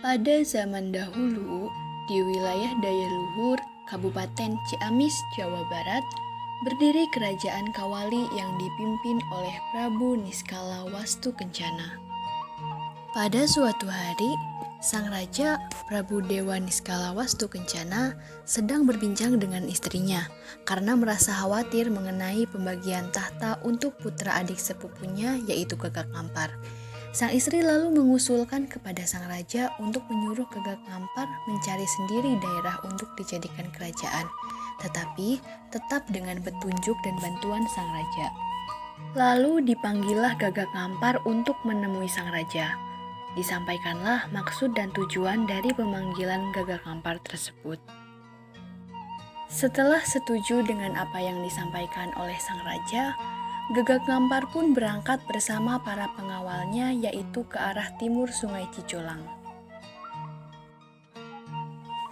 Pada zaman dahulu, di wilayah Daya Luhur, Kabupaten Ciamis, Jawa Barat, berdiri kerajaan Kawali yang dipimpin oleh Prabu Niskala Wastukencana. Pada suatu hari, sang raja Prabu Dewa Niskala Wastukencana sedang berbincang dengan istrinya karena merasa khawatir mengenai pembagian tahta untuk putra adik sepupunya yaitu Gagak Ngampar. Sang istri lalu mengusulkan kepada sang raja untuk menyuruh Gagak Ngampar mencari sendiri daerah untuk dijadikan kerajaan, tetapi tetap dengan petunjuk dan bantuan sang raja. Lalu dipanggillah Gagak Ngampar untuk menemui sang raja. Disampaikanlah maksud dan tujuan dari pemanggilan Gagak Ngampar tersebut. Setelah setuju dengan apa yang disampaikan oleh sang raja, Gagak Ngampar pun berangkat bersama para pengawalnya yaitu ke arah timur Sungai Cijolang.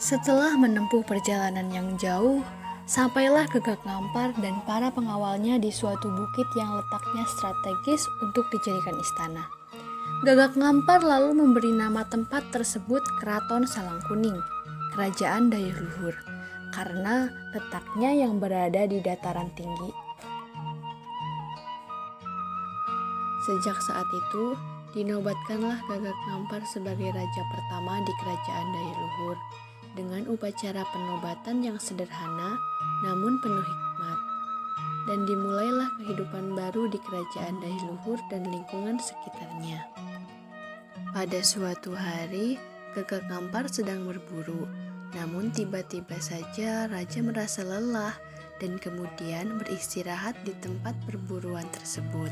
Setelah menempuh perjalanan yang jauh, sampailah Gagak Ngampar dan para pengawalnya di suatu bukit yang letaknya strategis untuk dijadikan istana. Gagak Ngampar lalu memberi nama tempat tersebut Keraton Salangkuning, Kerajaan Daya Luhur, karena letaknya yang berada di dataran tinggi. Sejak saat itu, dinobatkanlah Gagak Ngampar sebagai raja pertama di Kerajaan Daya Luhur dengan upacara penobatan yang sederhana namun penuh hikmat. Dan dimulailah kehidupan baru di Kerajaan Daya Luhur dan lingkungan sekitarnya. Pada suatu hari, Gagak Ngampar sedang berburu, namun tiba-tiba saja raja merasa lelah dan kemudian beristirahat di tempat perburuan tersebut.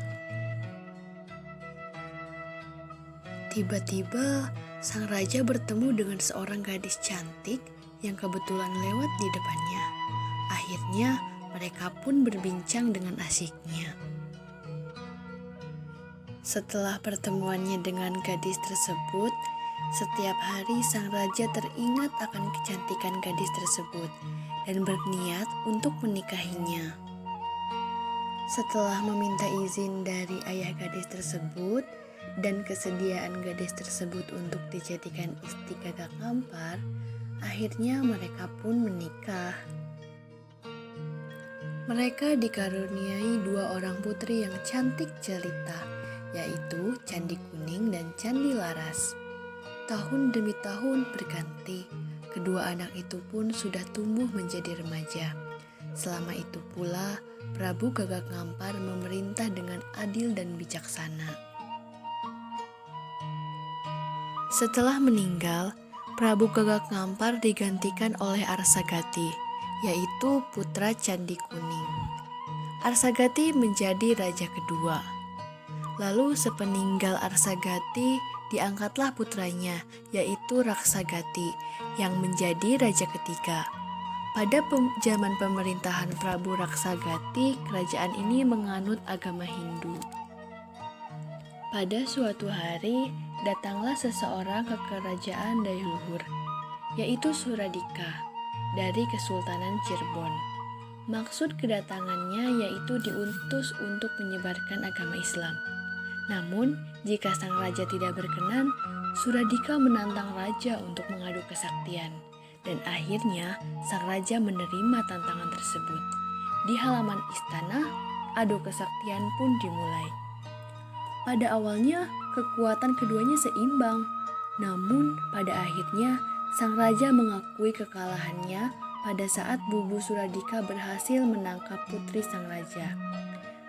Tiba-tiba, sang raja bertemu dengan seorang gadis cantik yang kebetulan lewat di depannya. Akhirnya, mereka pun berbincang dengan asyiknya. Setelah pertemuannya dengan gadis tersebut, setiap hari sang raja teringat akan kecantikan gadis tersebut dan berniat untuk menikahinya. Setelah meminta izin dari ayah gadis tersebut dan kesediaan gadis tersebut untuk dijadikan istri Gagak Ngampar, akhirnya mereka pun menikah. Mereka dikaruniai 2 orang putri yang cantik jelita, yaitu Candi Kuning dan Candi Laras. Tahun demi tahun berganti, kedua anak itu pun sudah tumbuh menjadi remaja. Selama itu pula, Prabu Gagak Ngampar memerintah dengan adil dan bijaksana. Setelah meninggal, Prabu Gagak Ngampar digantikan oleh Arsagati, yaitu putra Candi Kuning. Arsagati menjadi raja kedua. Lalu sepeninggal Arsagati, diangkatlah putranya, yaitu Raksagati, yang menjadi raja ketiga. Pada zaman pemerintahan Prabu Raksagati, kerajaan ini menganut agama Hindu. Pada suatu hari, datanglah seseorang ke kerajaan Daya Luhur, yaitu Suradika, dari Kesultanan Cirebon. Maksud kedatangannya yaitu diutus untuk menyebarkan agama Islam. Namun, jika sang raja tidak berkenan, Suradika menantang raja untuk mengadu kesaktian. Dan akhirnya, sang raja menerima tantangan tersebut. Di halaman istana, adu kesaktian pun dimulai. Pada awalnya, kekuatan keduanya seimbang. Namun, pada akhirnya, sang raja mengakui kekalahannya pada saat Bubu Suradika berhasil menangkap putri sang raja.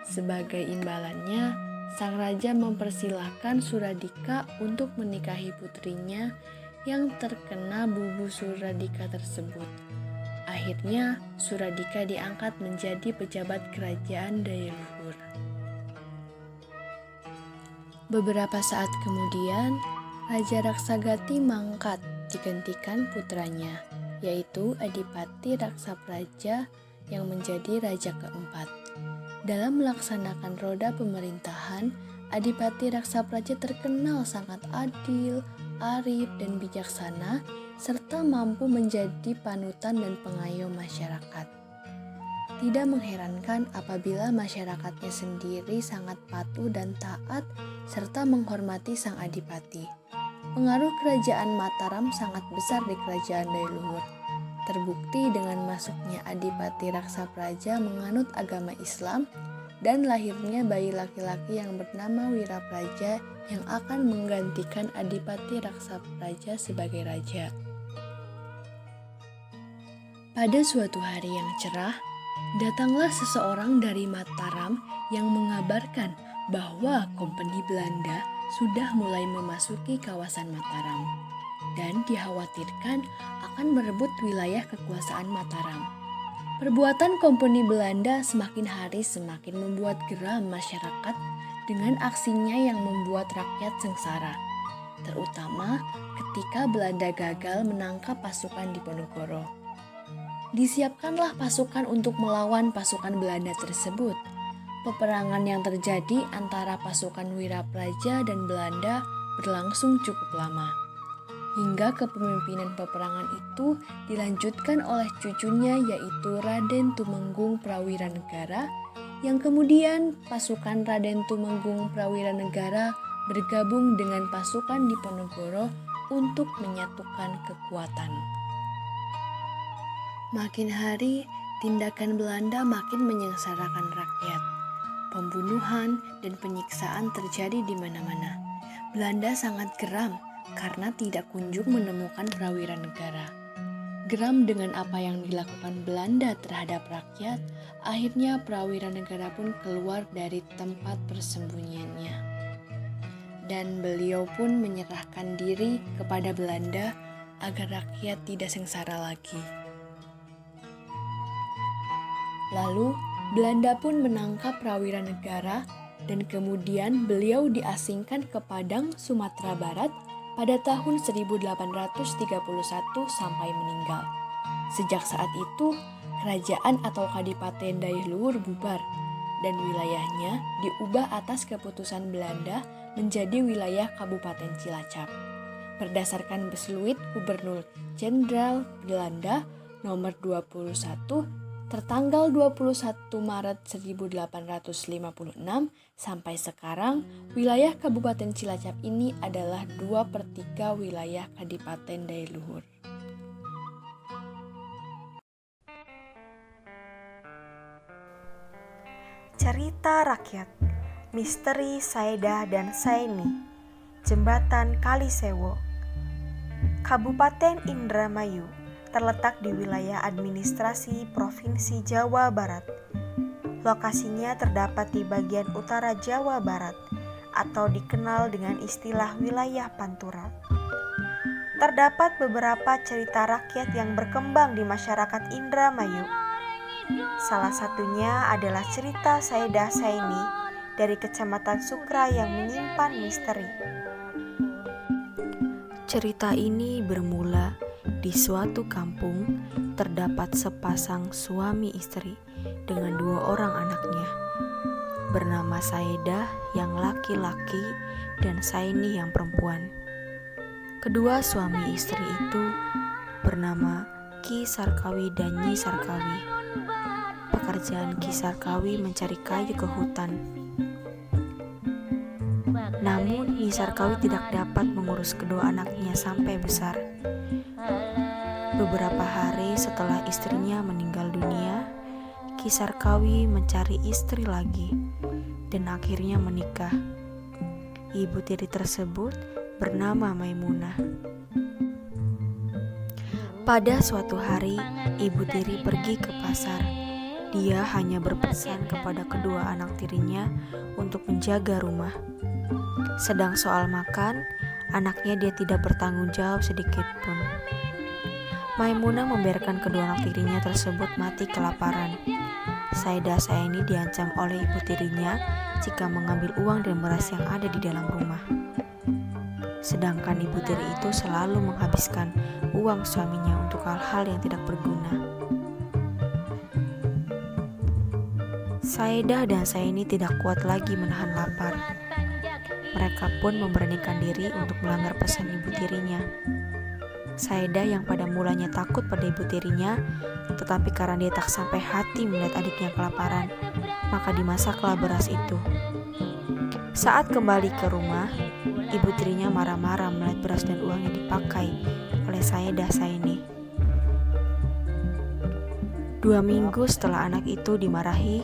Sebagai imbalannya, sang raja mempersilahkan Suradika untuk menikahi putrinya yang terkena Bubu Suradika tersebut. Akhirnya, Suradika diangkat menjadi pejabat kerajaan Daya Luhur. Beberapa saat kemudian, Raja Raksagati mangkat digantikan putranya, yaitu Adipati Raksapraja yang menjadi raja keempat. Dalam melaksanakan roda pemerintahan, Adipati Raksapraja terkenal sangat adil, arif, dan bijaksana, serta mampu menjadi panutan dan pengayom masyarakat. Tidak mengherankan apabila masyarakatnya sendiri sangat patuh dan taat, serta menghormati sang adipati. pengaruh kerajaan Mataram sangat besar di kerajaan Dailuhur. Terbukti dengan masuknya Adipati Raksapraja menganut agama Islam dan lahirnya bayi laki-laki yang bernama Wirapraja yang akan menggantikan Adipati Raksapraja sebagai raja. Pada suatu hari yang cerah, datanglah seseorang dari Mataram yang mengabarkan bahwa kompeni Belanda sudah mulai memasuki kawasan Mataram dan dikhawatirkan akan merebut wilayah kekuasaan Mataram. Perbuatan kompeni Belanda semakin hari semakin membuat geram masyarakat dengan aksinya yang membuat rakyat sengsara, terutama ketika Belanda gagal menangkap pasukan Diponegoro. Disiapkanlah pasukan untuk melawan pasukan Belanda tersebut. Peperangan yang terjadi antara pasukan Wirapraja dan Belanda berlangsung cukup lama. Hingga kepemimpinan peperangan itu dilanjutkan oleh cucunya yaitu Raden Tumenggung Prawiranegara, yang kemudian pasukan Raden Tumenggung Prawiranegara bergabung dengan pasukan Diponegoro untuk menyatukan kekuatan. Makin hari, tindakan Belanda makin menyengsarakan rakyat. Pembunuhan dan penyiksaan terjadi di mana-mana. Belanda sangat geram karena tidak kunjung menemukan Prawiranegara. Geram dengan apa yang dilakukan Belanda terhadap rakyat, akhirnya Prawiranegara pun keluar dari tempat persembunyiannya. Dan beliau pun menyerahkan diri kepada Belanda agar rakyat tidak sengsara lagi. Lalu, Belanda pun menangkap Prawiranegara dan kemudian beliau diasingkan ke Padang, Sumatera Barat pada tahun 1831 sampai meninggal. Sejak saat itu, kerajaan atau Kadipaten Dailuhur bubar dan wilayahnya diubah atas keputusan Belanda menjadi wilayah Kabupaten Cilacap. Berdasarkan Besluit Gubernur Jenderal Belanda nomor 21 tertanggal 21 Maret 1856 sampai sekarang, wilayah Kabupaten Cilacap ini adalah 2/3 wilayah Kadipaten Dailuhur. Cerita Rakyat, Misteri Saedah dan Saini, Jembatan Kalisewo. Kabupaten Indramayu terletak di wilayah administrasi Provinsi Jawa Barat. Lokasinya terdapat di bagian utara Jawa Barat atau dikenal dengan istilah wilayah Pantura. Terdapat beberapa cerita rakyat yang berkembang di masyarakat Indramayu. Salah satunya adalah cerita Saedah Saini dari Kecamatan Sukra yang menyimpan misteri. Cerita ini bermula di suatu kampung terdapat sepasang suami istri dengan 2 orang anaknya, bernama Saedah yang laki-laki dan Saini yang perempuan. Kedua suami istri itu bernama Ki Sarkawi dan Nyi Sarkawi. Pekerjaan Ki Sarkawi mencari kayu ke hutan. Namun Nyi Sarkawi tidak dapat mengurus kedua anaknya sampai besar. Beberapa hari setelah istrinya meninggal dunia, Ki Sarkawi mencari istri lagi dan akhirnya menikah. Ibu tiri tersebut bernama Maimunah. Pada suatu hari, ibu tiri pergi ke pasar. Dia hanya berpesan kepada kedua anak tirinya untuk menjaga rumah. Sedang soal makan, anaknya dia tidak bertanggung jawab sedikit pun. Maimunah membiarkan kedua anak tirinya tersebut mati kelaparan. Saedah Saini diancam oleh ibu tirinya jika mengambil uang dan beras yang ada di dalam rumah. Sedangkan ibu tiri itu selalu menghabiskan uang suaminya untuk hal-hal yang tidak berguna. Saedah dan Saini tidak kuat lagi menahan lapar. Mereka pun memberanikan diri untuk melanggar pesan ibu tirinya. Saedah yang pada mulanya takut pada ibu tirinya, tetapi karena dia tak sampai hati melihat adiknya kelaparan, maka dimasaklah beras itu. Saat kembali ke rumah, ibu tirinya marah-marah melihat beras dan uang yang dipakai oleh Saedah Saini. 2 minggu setelah anak itu dimarahi,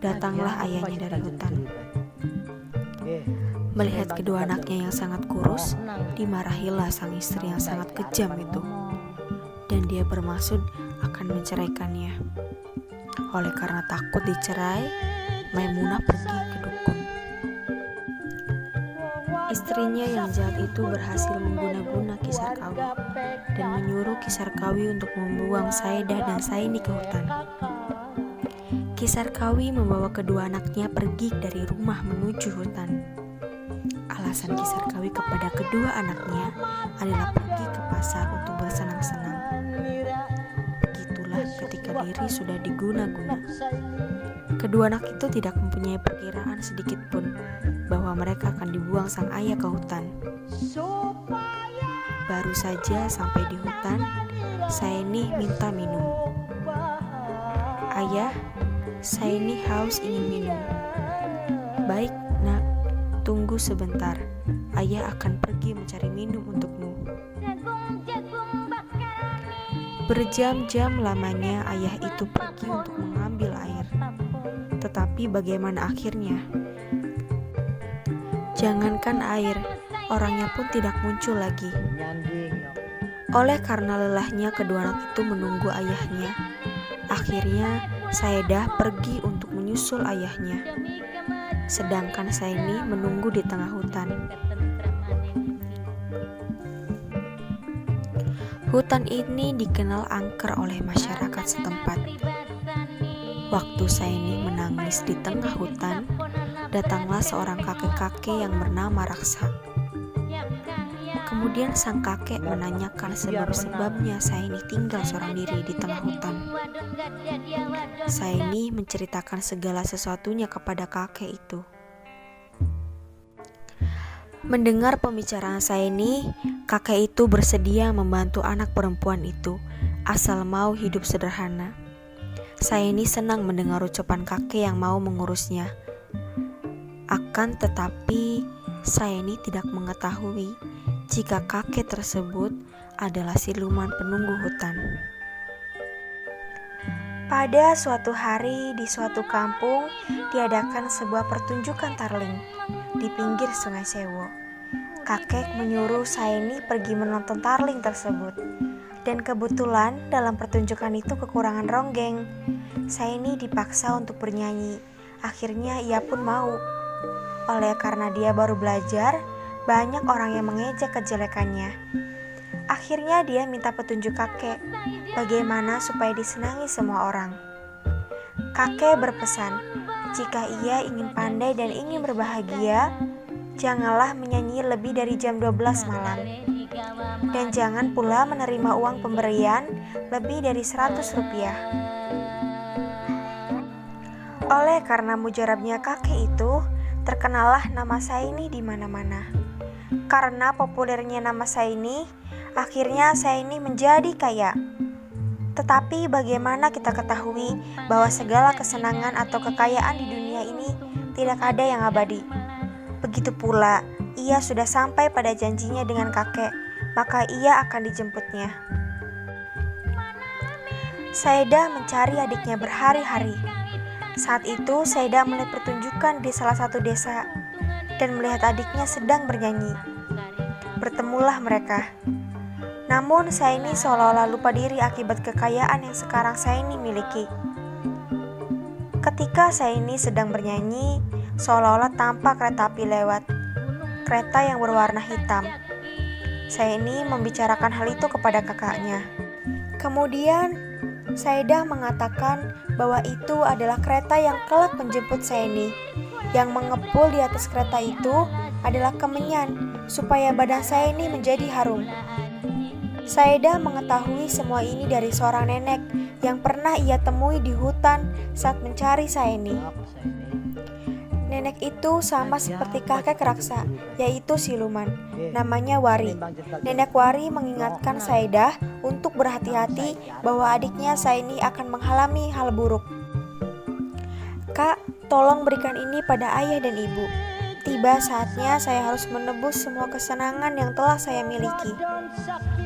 datanglah ayahnya dari hutan. Melihat kedua anaknya yang sangat kurus, dimarahilah sang istri yang sangat kejam itu. Dan dia bermaksud akan menceraikannya. Oleh karena takut dicerai, Maimunah pergi ke dukun. Istrinya yang jahat itu berhasil mengguna-guna Kisarkawi dan menyuruh Kisarkawi untuk membuang Saedah dan Saini ke hutan. Kisarkawi membawa kedua anaknya pergi dari rumah menuju hutan. Alasan Kisarkawi kepada kedua anaknya adalah pergi ke pasar untuk bersenang-senang. Begitulah ketika diri sudah diguna-guna. Kedua anak itu tidak mempunyai perkiraan sedikit pun bahwa mereka akan dibuang sang ayah ke hutan. Baru saja sampai di hutan, Saini minta minum. "Ayah, Saini haus ingin minum." "Baik, nak, tunggu sebentar. Ayah akan pergi mencari minum untukmu." Berjam-jam lamanya ayah itu pergi untuk mengambil air. Tetapi bagaimana akhirnya? Jangankan air, orangnya pun tidak muncul lagi. Oleh karena lelahnya kedua anak itu menunggu ayahnya, akhirnya Saedah pergi untuk menyusul ayahnya. Sedangkan Saini menunggu di tengah hutan. Hutan ini dikenal angker oleh masyarakat setempat. Waktu Saini menangis di tengah hutan, datanglah seorang kakek-kakek yang bernama Raksa. Kemudian sang kakek menanyakan sebab-sebabnya Saini tinggal seorang diri di tengah hutan. Saini menceritakan segala sesuatunya kepada kakek itu. Mendengar pembicaraan Saini, kakek itu bersedia membantu anak perempuan itu, asal mau hidup sederhana. Saini senang mendengar ucapan kakek yang mau mengurusnya. Akan tetapi, Saini tidak mengetahui jika kakek tersebut adalah siluman penunggu hutan. Pada suatu hari di suatu kampung diadakan sebuah pertunjukan tarling di pinggir Sungai Sewo. Kakek menyuruh Saini pergi menonton tarling tersebut. Dan kebetulan dalam pertunjukan itu kekurangan ronggeng. Saini dipaksa untuk bernyanyi. Akhirnya ia pun mau. Oleh karena dia baru belajar, banyak orang yang mengejek kejelekannya. Akhirnya dia minta petunjuk kakek, bagaimana supaya disenangi semua orang. Kakek berpesan, jika ia ingin pandai dan ingin berbahagia, janganlah menyanyi lebih dari jam 12 malam. Dan jangan pula menerima uang pemberian lebih dari 100 rupiah. Oleh karena mujarabnya kakek itu, terkenalah nama Saini di mana-mana. Karena populernya nama Saini, akhirnya Saini menjadi kaya. Tetapi bagaimana kita ketahui bahwa segala kesenangan atau kekayaan di dunia ini tidak ada yang abadi. Begitu pula, ia sudah sampai pada janjinya dengan kakek, maka ia akan dijemputnya. Saedah mencari adiknya berhari-hari. Saat itu Saedah melihat pertunjukan di salah satu desa dan melihat adiknya sedang bernyanyi. Bertemulah mereka. Namun Saini seolah-olah lupa diri akibat kekayaan yang sekarang Saini miliki. Ketika Saini sedang bernyanyi, seolah-olah tampak kereta api lewat. Kereta yang berwarna hitam. Saini membicarakan hal itu kepada kakaknya. Kemudian Saedah mengatakan bahwa itu adalah kereta yang kelak menjemput Saini. Yang mengepul di atas kereta itu adalah kemenyan, supaya badan Saini menjadi harum. Saedah mengetahui semua ini dari seorang nenek yang pernah ia temui di hutan saat mencari Saini. Nenek itu sama seperti kakek Raksa, yaitu siluman. Namanya Wari. Nenek Wari mengingatkan Saedah untuk berhati-hati bahwa adiknya Saini akan mengalami hal buruk. "Kak, tolong berikan ini pada ayah dan ibu. Tiba saatnya saya harus menebus semua kesenangan yang telah saya miliki.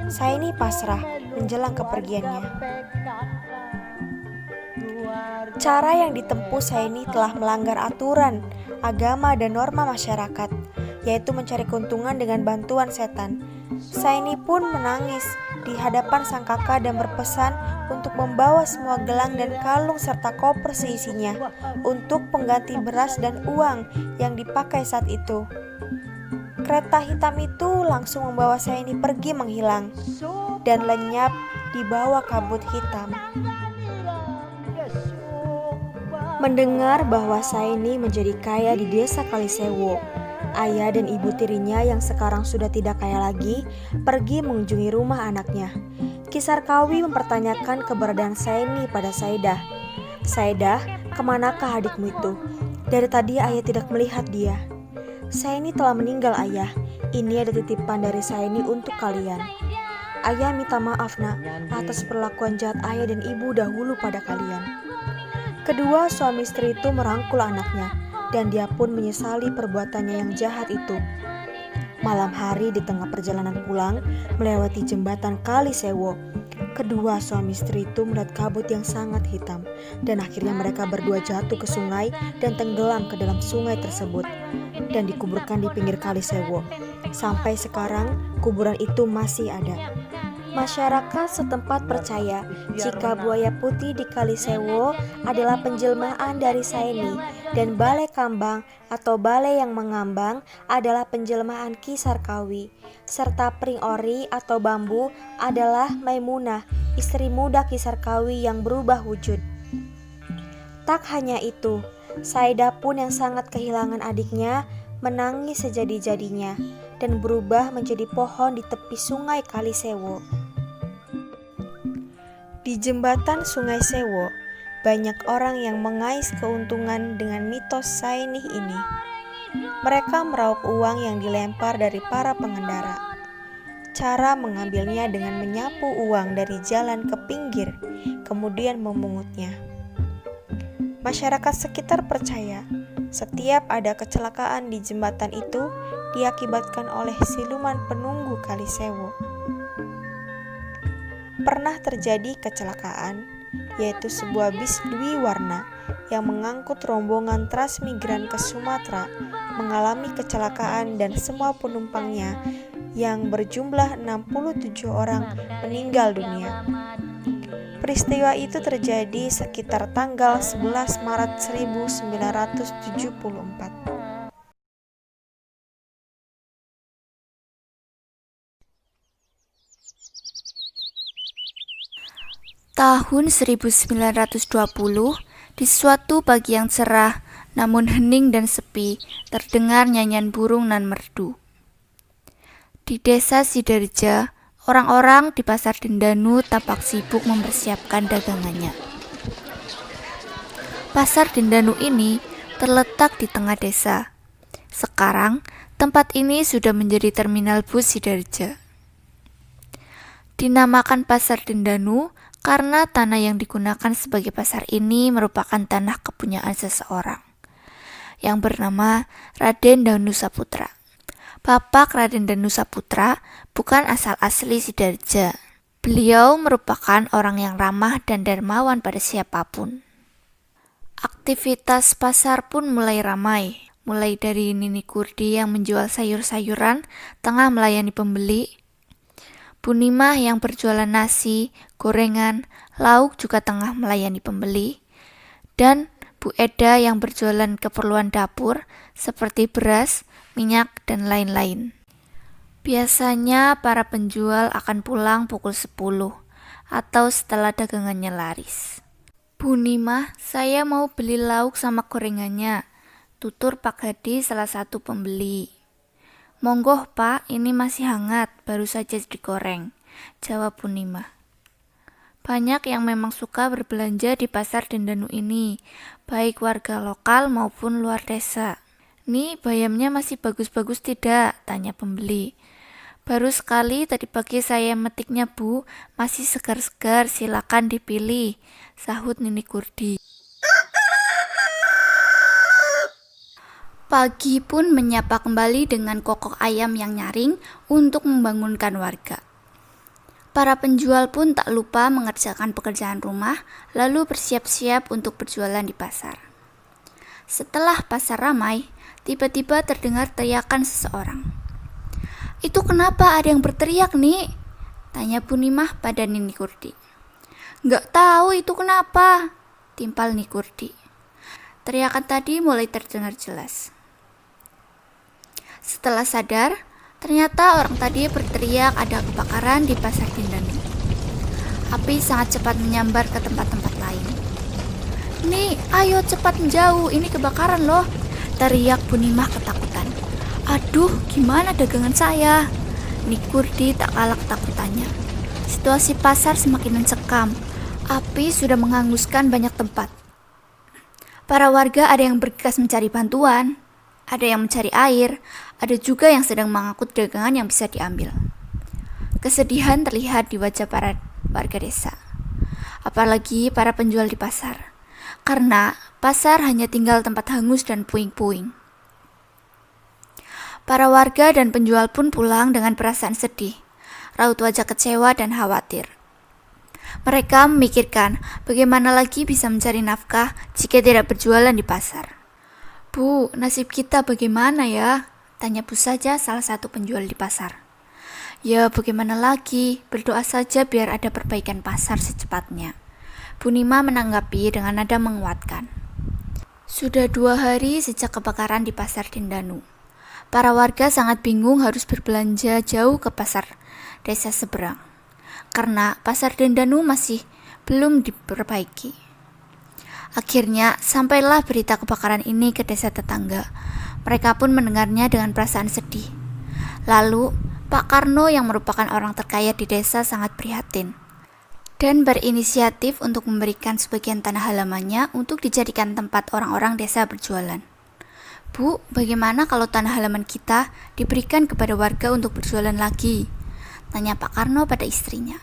Saini pasrah menjelang kepergiannya. Cara yang ditempuh Saini telah melanggar aturan, agama, dan norma masyarakat, yaitu mencari keuntungan dengan bantuan setan. Saini pun menangis di hadapan sang kakak dan berpesan untuk membawa semua gelang dan kalung serta koper seisinya untuk pengganti beras dan uang yang dipakai saat itu. Kereta hitam itu langsung membawa Saini pergi menghilang dan lenyap di bawah kabut hitam. Mendengar bahwa Saini menjadi kaya di desa Kalisewo, ayah dan ibu tirinya yang sekarang sudah tidak kaya lagi pergi mengunjungi rumah anaknya. Kisarkawi mempertanyakan keberadaan Saini pada Saidah. Saidah, kemanakah adikmu itu? Dari tadi ayah tidak melihat dia. Saini telah meninggal ayah. Ini ada titipan dari Saini untuk kalian. Ayah minta maaf nak atas perlakuan jahat ayah dan ibu dahulu pada kalian. Kedua suami istri itu merangkul anaknya dan dia pun menyesali perbuatannya yang jahat itu. Malam hari di tengah perjalanan pulang melewati jembatan Kalisewo, kedua suami istri itu melihat kabut yang sangat hitam dan akhirnya mereka berdua jatuh ke sungai dan tenggelam ke dalam sungai tersebut dan dikuburkan di pinggir Kalisewo. Sampai sekarang kuburan itu masih ada. Masyarakat setempat percaya jika buaya putih di Kalisewo adalah penjelmaan dari Saini dan balai kambang atau balai yang mengambang adalah penjelmaan Kisarkawi, serta pring ori atau bambu adalah Maimunah, istri muda Kisarkawi yang berubah wujud. Tak hanya itu, Saidah pun yang sangat kehilangan adiknya menangis sejadi-jadinya dan berubah menjadi pohon di tepi sungai Kalisewo. Di jembatan Sungai Sewo, banyak orang yang mengais keuntungan dengan mitos Saini ini. Mereka meraup uang yang dilempar dari para pengendara. Cara mengambilnya dengan menyapu uang dari jalan ke pinggir, kemudian memungutnya. Masyarakat sekitar percaya, setiap ada kecelakaan di jembatan itu diakibatkan oleh siluman penunggu Kalisewo. Pernah terjadi kecelakaan, yaitu sebuah bis Dwiwarna yang mengangkut rombongan transmigran ke Sumatera mengalami kecelakaan dan semua penumpangnya yang berjumlah 67 orang meninggal dunia. Peristiwa itu terjadi sekitar tanggal 11 Maret 1974. Tahun 1920, di suatu pagi yang cerah, namun hening dan sepi, terdengar nyanyian burung nan merdu. Di desa Sidareja, orang-orang di pasar Dendanu tampak sibuk mempersiapkan dagangannya. Pasar Dendanu ini terletak di tengah desa. Sekarang, tempat ini sudah menjadi terminal bus Sidareja. Dinamakan Pasar Dendanu karena tanah yang digunakan sebagai pasar ini merupakan tanah kepunyaan seseorang yang bernama Raden Danusaputra. Bapak Raden Danusaputra bukan asal asli Sidareja. Beliau merupakan orang yang ramah dan dermawan pada siapapun. Aktivitas pasar pun mulai ramai, mulai dari Nini Kurdi yang menjual sayur-sayuran tengah melayani pembeli, Bu Nimah yang berjualan nasi, gorengan, lauk juga tengah melayani pembeli, dan Bu Eda yang berjualan keperluan dapur seperti beras, minyak, dan lain-lain. Biasanya para penjual akan pulang pukul 10 atau setelah dagangannya laris. Bu Nimah, saya mau beli lauk sama gorengannya, tutur Pak Hadi salah satu pembeli. Monggo Pak, ini masih hangat, baru saja digoreng, jawab Bu Nimah. Banyak yang memang suka berbelanja di pasar Dendanu ini, baik warga lokal maupun luar desa. Nih, bayamnya masih bagus-bagus tidak? Tanya pembeli. Baru sekali tadi pagi saya metiknya Bu, masih segar-segar, silakan dipilih, sahut Nini Kurdi. Pagi pun menyapa kembali dengan kokok ayam yang nyaring untuk membangunkan warga. Para penjual pun tak lupa mengerjakan pekerjaan rumah, lalu bersiap-siap untuk berjualan di pasar. Setelah pasar ramai, tiba-tiba terdengar teriakan seseorang. "Itu kenapa ada yang berteriak, Nik?" tanya Punimah pada Nini Kurdi. "Nggak tahu itu kenapa," timpal Nikurdi. Teriakan tadi mulai terdengar jelas. Setelah sadar, ternyata orang tadi berteriak ada kebakaran di pasar Dindanu. Api sangat cepat menyambar ke tempat-tempat lain. "Nih, ayo cepat menjauh, ini kebakaran loh," teriak Punimah ketakutan. "Aduh, gimana dagangan saya?" Nikurdi tak kalah ketakutannya. Situasi pasar semakin mencekam. Api sudah menghanguskan banyak tempat. Para warga ada yang bergegas mencari bantuan, ada yang mencari air, ada juga yang sedang mengangkut dagangan yang bisa diambil. Kesedihan terlihat di wajah para warga desa, apalagi para penjual di pasar, karena pasar hanya tinggal tempat hangus dan puing-puing. Para warga dan penjual pun pulang dengan perasaan sedih, raut wajah kecewa dan khawatir. Mereka memikirkan bagaimana lagi bisa mencari nafkah jika tidak berjualan di pasar. "Bu, nasib kita bagaimana ya?" tanya Bu saja salah satu penjual di pasar. "Ya bagaimana lagi, berdoa saja biar ada perbaikan pasar secepatnya," Punimah menanggapi dengan nada menguatkan. Sudah 2 hari sejak kebakaran di pasar Dindanu. Para warga sangat bingung harus berbelanja jauh ke pasar desa seberang, karena pasar Dindanu masih belum diperbaiki. Akhirnya sampailah berita kebakaran ini ke desa tetangga. Mereka pun mendengarnya dengan perasaan sedih. Lalu Pak Karno yang merupakan orang terkaya di desa sangat prihatin dan berinisiatif untuk memberikan sebagian tanah halamannya untuk dijadikan tempat orang-orang desa berjualan. "Bu, bagaimana kalau tanah halaman kita diberikan kepada warga untuk berjualan lagi?" tanya Pak Karno pada istrinya.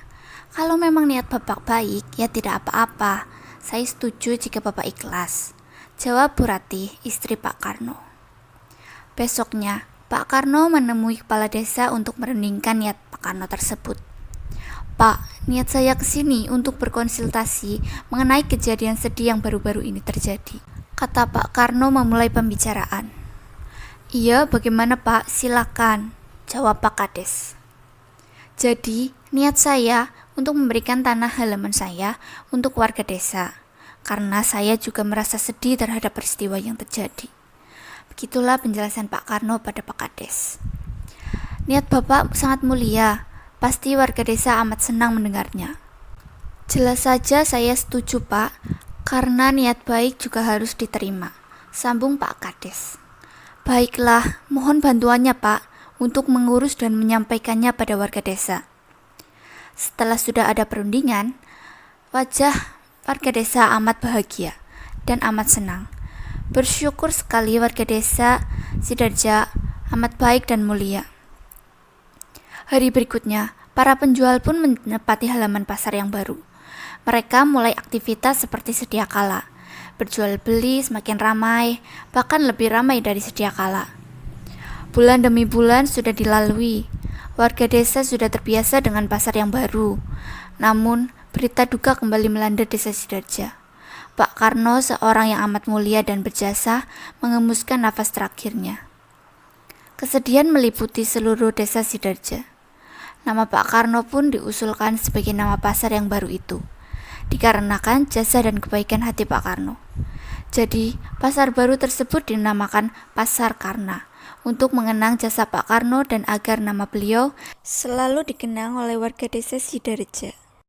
"Kalau memang niat Bapak baik, ya tidak apa-apa. Saya setuju jika Bapak ikhlas," jawab Bu Ratih, istri Pak Karno. Besoknya, Pak Karno menemui kepala desa untuk merundingkan niat Pak Karno tersebut. "Pak, niat saya ke sini untuk berkonsultasi mengenai kejadian sedih yang baru-baru ini terjadi," kata Pak Karno memulai pembicaraan. "Iya, bagaimana Pak? Silakan," jawab Pak Kades. "Jadi, niat saya untuk memberikan tanah halaman saya untuk warga desa, karena saya juga merasa sedih terhadap peristiwa yang terjadi." Begitulah penjelasan Pak Karno pada Pak Kades. "Niat Bapak sangat mulia, pasti warga desa amat senang mendengarnya." "Jelas saja saya setuju Pak, karena niat baik juga harus diterima," sambung Pak Kades. "Baiklah, mohon bantuannya Pak untuk mengurus dan menyampaikannya pada warga desa." Setelah sudah ada perundingan, wajah warga desa amat bahagia dan amat senang. Bersyukur sekali warga desa Sidarja amat baik dan mulia. Hari berikutnya, para penjual pun menempati halaman pasar yang baru. Mereka mulai aktivitas seperti sedia kala. Berjual beli semakin ramai, bahkan lebih ramai dari sedia kala. Bulan demi bulan sudah dilalui. Warga desa sudah terbiasa dengan pasar yang baru. Namun, berita duka kembali melanda desa Sidarja. Pak Karno, seorang yang amat mulia dan berjasa, menghembuskan nafas terakhirnya. Kesedihan meliputi seluruh desa Sidarja. Nama Pak Karno pun diusulkan sebagai nama pasar yang baru itu, dikarenakan jasa dan kebaikan hati Pak Karno. Jadi, pasar baru tersebut dinamakan Pasar Karna, untuk mengenang jasa Pak Karno dan agar nama beliau selalu dikenang oleh warga desa Sidarja.